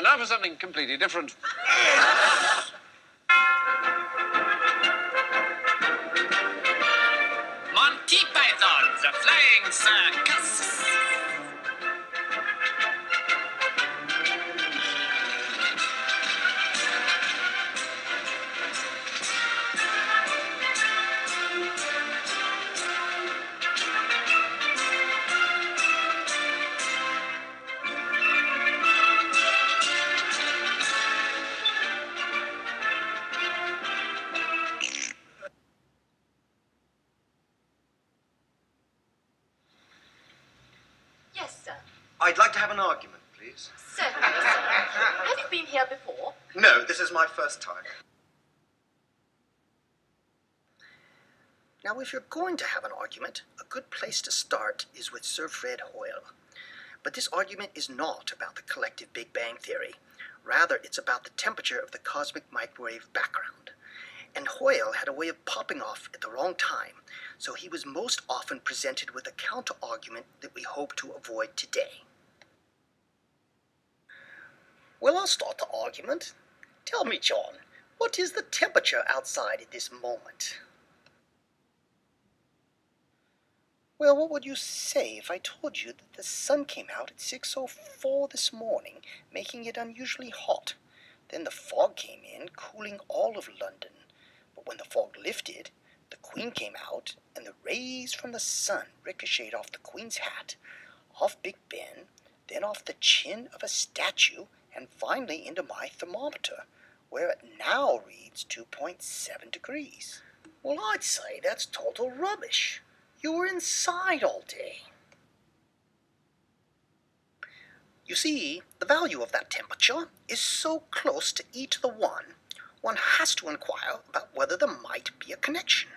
And now for something completely different. Monty Python, the Flying Circus. Yes, sir. I'd like to have an argument, please. Certainly, sir. Have you been here before? No, this is my first time. Now, if you're going to have an argument, a good place to start is with Sir Fred Hoyle. But this argument is not about the collective Big Bang Theory. Rather, it's about the temperature of the cosmic microwave background. And Hoyle had a way of popping off at the wrong time, so he was most often presented with a counter-argument that we hope to avoid today. Well, I'll start the argument. Tell me, John, what is the temperature outside at this moment? Well, what would you say if I told you that the sun came out at 6:04 this morning, making it unusually hot? Then the fog came in, cooling all of London. But when the fog lifted, the Queen came out, and the rays from the sun ricocheted off the Queen's hat, off Big Ben, then off the chin of a statue, and finally into my thermometer, where it now reads 2.7 degrees. Well, I'd say that's total rubbish. You were inside all day. You see, the value of that temperature is so close to e to the 1, one has to inquire about whether there might be a connection.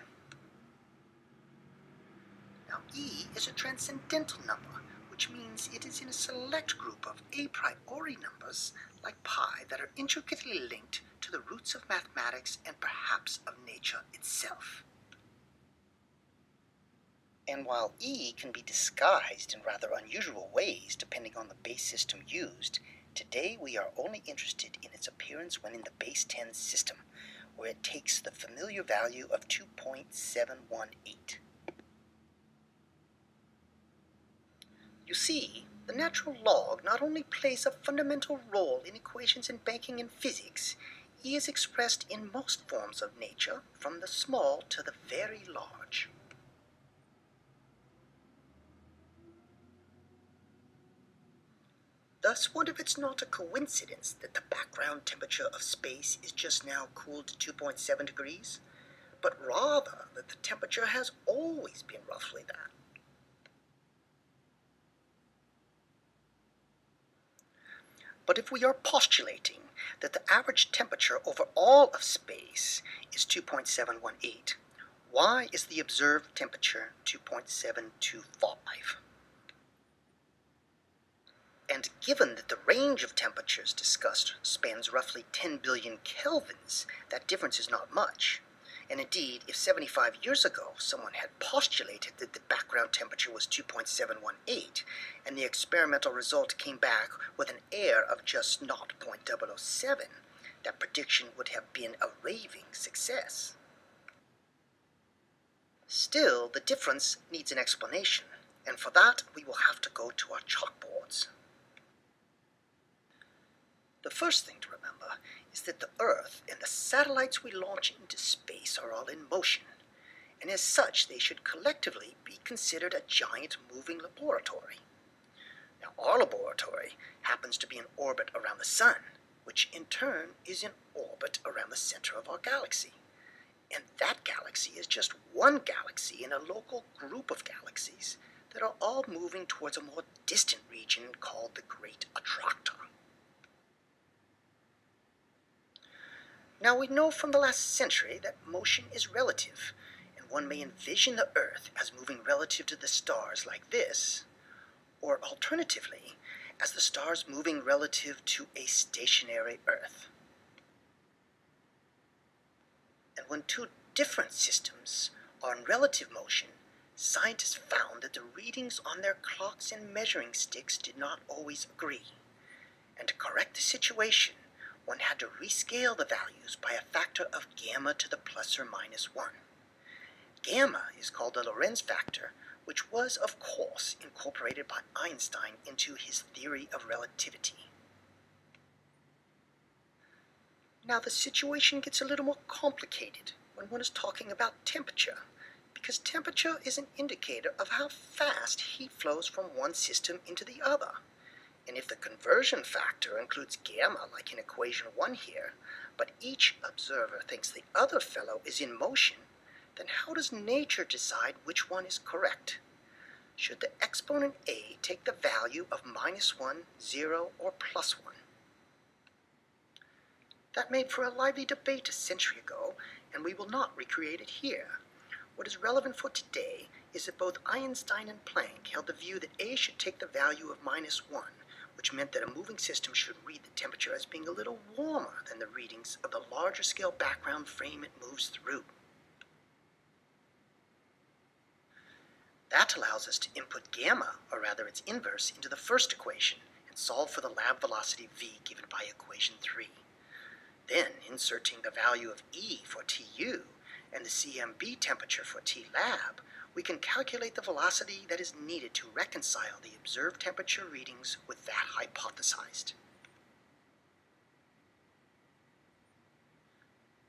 Now, e is a transcendental number, which means it is in a select group of a priori numbers, like pi, that are intricately linked to the roots of mathematics and perhaps of nature itself. And while e can be disguised in rather unusual ways depending on the base system used, today we are only interested in its appearance when in the base 10 system, where it takes the familiar value of 2.718. You see, the natural log not only plays a fundamental role in equations in banking and physics, e is expressed in most forms of nature, from the small to the very large. Thus, what if it's not a coincidence that the background temperature of space is just now cooled to 2.7 degrees, but rather that the temperature has always been roughly that? But if we are postulating that the average temperature over all of space is 2.718, why is the observed temperature 2.725? And given that the range of temperatures discussed spans roughly 10 billion kelvins, that difference is not much. And indeed, if 75 years ago someone had postulated that the background temperature was 2.718, and the experimental result came back with an error of just 0.007, that prediction would have been a raving success. Still, the difference needs an explanation, and for that we will have to go to our chalkboards. The first thing to remember is that the Earth and the satellites we launch into space are all in motion, and as such they should collectively be considered a giant moving laboratory. Now, our laboratory happens to be in orbit around the Sun, which in turn is in orbit around the center of our galaxy. And that galaxy is just one galaxy in a local group of galaxies that are all moving towards a more distant region called the Great Attractor. Now, we know from the last century that motion is relative, and one may envision the Earth as moving relative to the stars like this, or alternatively, as the stars moving relative to a stationary Earth. And when two different systems are in relative motion, scientists found that the readings on their clocks and measuring sticks did not always agree. And to correct the situation, one had to rescale the values by a factor of gamma to the plus or minus 1. Gamma is called the Lorentz factor, which was, of course, incorporated by Einstein into his theory of relativity. Now the situation gets a little more complicated when one is talking about temperature, because temperature is an indicator of how fast heat flows from one system into the other. And if the conversion factor includes gamma, like in equation 1 here, but each observer thinks the other fellow is in motion, then how does nature decide which one is correct? Should the exponent a take the value of -1, 0, or +1? That made for a lively debate a century ago, and we will not recreate it here. What is relevant for today is that both Einstein and Planck held the view that a should take the value of -1, which meant that a moving system should read the temperature as being a little warmer than the readings of the larger scale background frame it moves through. That allows us to input gamma, or rather its inverse, into the first equation and solve for the lab velocity v given by equation 3. Then, inserting the value of E for TU and the CMB temperature for TLab, we can calculate the velocity that is needed to reconcile the observed temperature readings with that hypothesized.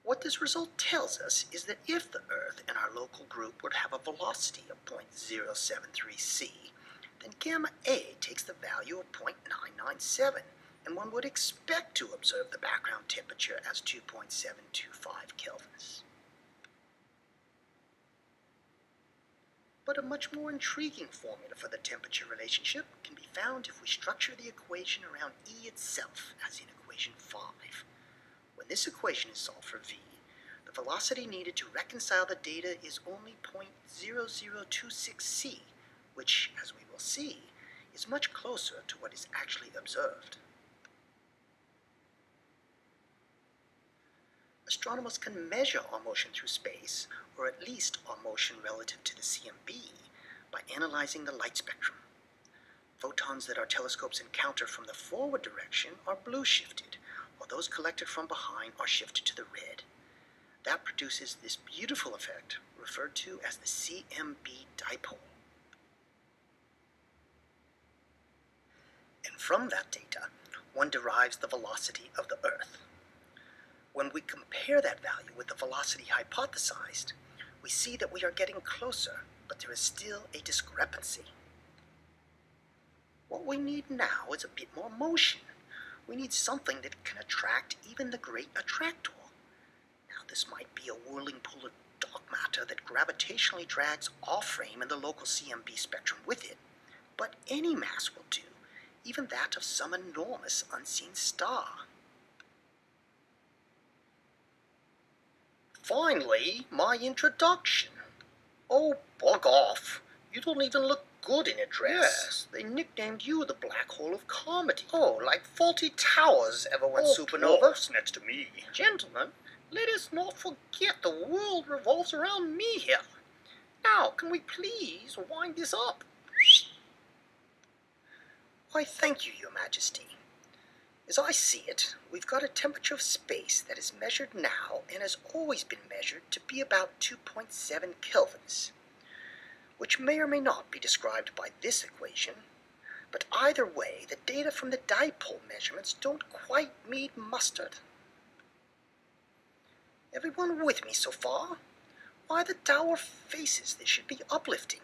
What this result tells us is that if the Earth and our local group would have a velocity of 0.073 c, then gamma A takes the value of 0.997, and one would expect to observe the background temperature as 2.725 kelvins. But a much more intriguing formula for the temperature relationship can be found if we structure the equation around E itself, as in equation 5. When this equation is solved for v, the velocity needed to reconcile the data is only 0.0026 c, which, as we will see, is much closer to what is actually observed. Astronomers can measure our motion through space, or at least our motion relative to the CMB, by analyzing the light spectrum. Photons that our telescopes encounter from the forward direction are blue shifted, while those collected from behind are shifted to the red. That produces this beautiful effect referred to as the CMB dipole. And from that data, one derives the velocity of the Earth. When we compare that value with the velocity hypothesized, we see that we are getting closer, but there is still a discrepancy. What we need now is a bit more motion. We need something that can attract even the great attractor. Now, this might be a whirling pool of dark matter that gravitationally drags our frame and the local CMB spectrum with it, but any mass will do, even that of some enormous unseen star. Finally, my introduction. Oh, bug off. You don't even look good in a dress. Yes, they nicknamed you the Black Hole of Comedy. Oh, like Faulty Towers ever went supernova. Next to me. Gentlemen, let us not forget the world revolves around me here. Now, can we please wind this up? Why, thank you, Your Majesty. As I see it, we've got a temperature of space that is measured now and has always been measured to be about 2.7 kelvins, which may or may not be described by this equation, but either way, the data from the dipole measurements don't quite meet mustard. Everyone with me so far? Why, the tower faces this should be uplifting.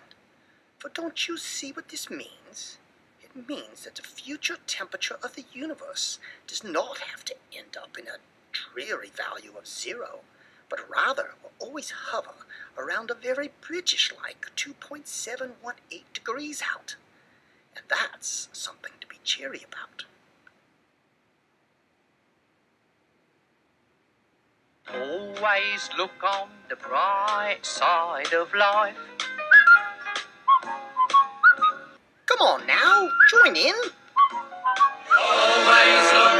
For don't you see what this means? It means that the future temperature of the universe does not have to end up in a dreary value of 0, but rather will always hover around a very British-like 2.718 degrees out. And that's something to be cheery about. Always look on the bright side of life. Come on now, join in. Always look